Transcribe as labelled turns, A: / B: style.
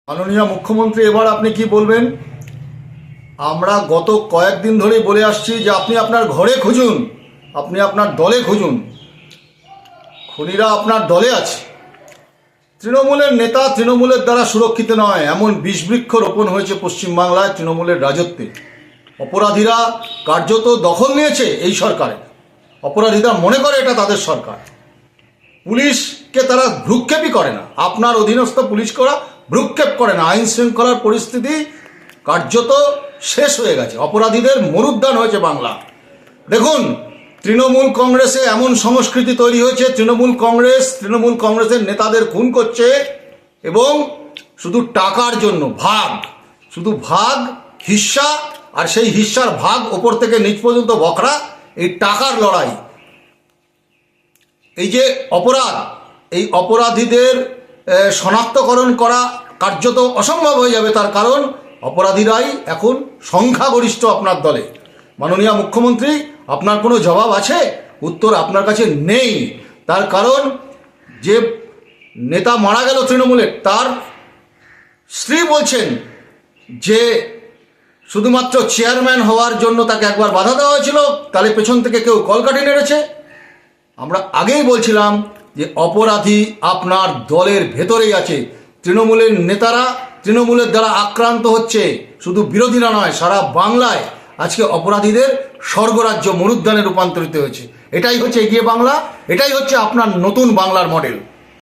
A: মাননীয় মুখ্যমন্ত্রী, এবার আপনি কি বলবেন? আমরা গত কয়েকদিন ধরেই বলে আসছি যে আপনি আপনার ঘরে খুঁজুন, আপনি আপনার দলে খুঁজুন। খুনিরা আপনার দলে আছে। তৃণমূলের নেতা তৃণমূলের দ্বারা সুরক্ষিত নয়, এমন বিষবৃক্ষ রোপণ হয়েছে পশ্চিমবাংলায় তৃণমূলের রাজত্বে। অপরাধীরা কার্যত দখল নিয়েছে এই সরকারের। অপরাধীরা মনে করে এটা তাদের সরকার। পুলিশকে তারা ভ্রুক্ষেপই করে না। আপনার অধীনস্থ পুলিশ করা ভ্রুক্ষেপ করে না। আইন শৃঙ্খলার পরিস্থিতি কার্যত শেষ হয়ে গেছে। অপরাধীদের মরুদ্যান হয়েছে বাংলা। দেখুন, তৃণমূল কংগ্রেসে এমন সংস্কৃতি তৈরি হয়েছে, তৃণমূল কংগ্রেসের নেতাদের খুন করছে এবং শুধু টাকার জন্য শুধু ভাগ, হিস্সা, আর সেই হিস্সার ভাগ ওপর থেকে নিচ পর্যন্ত বকরা, এই টাকার লড়াই। এই যে অপরাধ, এই অপরাধীদের শনাক্তকরণ করা কার্যত অসম্ভব হয়ে যাবে। তার কারণ অপরাধীরাই এখন সংখ্যাগরিষ্ঠ আপনার দলে। মাননীয় মুখ্যমন্ত্রী, আপনার কোনো জবাব আছে? উত্তর আপনার কাছে নেই। তার কারণ যে নেতা মারা গেল তৃণমূলের, তার স্ত্রী বলছেন যে শুধুমাত্র চেয়ারম্যান হওয়ার জন্য তাকে একবার বাধা দেওয়া হয়েছিল, তাহলে পেছন থেকে কেউ কলকাঠি নেড়েছে। আমরা আগেই বলছিলাম যে অপরাধী আপনার দলের ভেতরেই আছে। তৃণমূলের নেতারা তৃণমূলের দ্বারা আক্রান্ত হচ্ছে, শুধু বিরোধীরা নয়, সারা বাংলায় আজকে অপরাধীদের স্বর্গরাজ্য মরুদ্যানে রূপান্তরিত হয়েছে। এটাই হচ্ছে এগিয়ে বাংলা, এটাই হচ্ছে আপনার নতুন বাংলার মডেল।